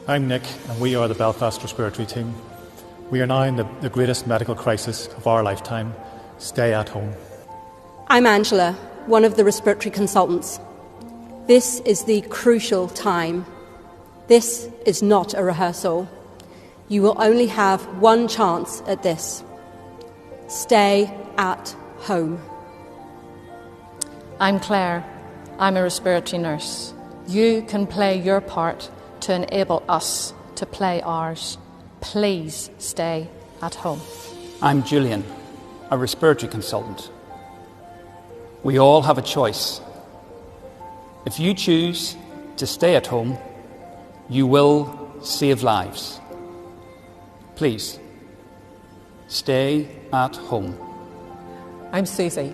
I'm Nick, and we are the Belfast Respiratory Team. We are now in the greatest medical crisis of our lifetime. Stay at home. I'm Angela, one of the respiratory consultants. This is the crucial time. This is not a rehearsal. You will only have one chance at this. Stay at home. I'm Claire. I'm a respiratory nurse. You can play your part to enable us to play ours. Please stay at home. I'm Julian, a respiratory consultant. We all have a choice. If you choose to stay at home, you will save lives. Please, stay at home. I'm Susie.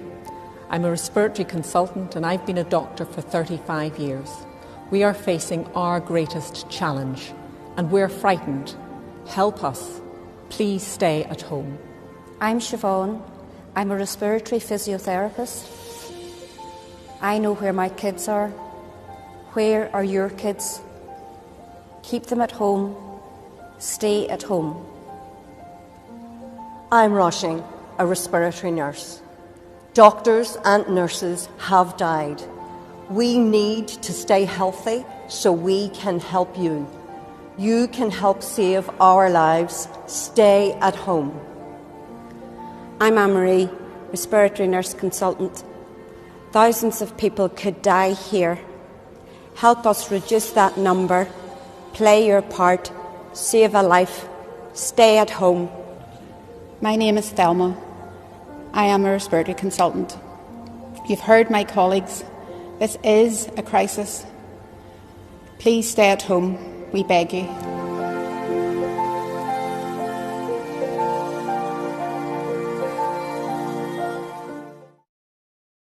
I'm a respiratory consultant and I've been a doctor for 35 years. We are facing our greatest challenge and we're frightened. Help us. Please stay at home. I'm Siobhan. I'm a respiratory physiotherapist. I know where my kids are. Where are your kids? Keep them at home. Stay at home. I'm Roisin, a respiratory nurse. Doctors and nurses have died. We need to stay healthy so we can help you. You can help save our lives. Stay at home. I'm Anne-Marie, respiratory nurse consultant. Thousands of people could die here. Help us reduce that number. Play your part. Save a life. Stay at home. My name is Thelma. I am a respiratory consultant. You've heard my colleagues. This is a crisis. Please stay at home, we beg you.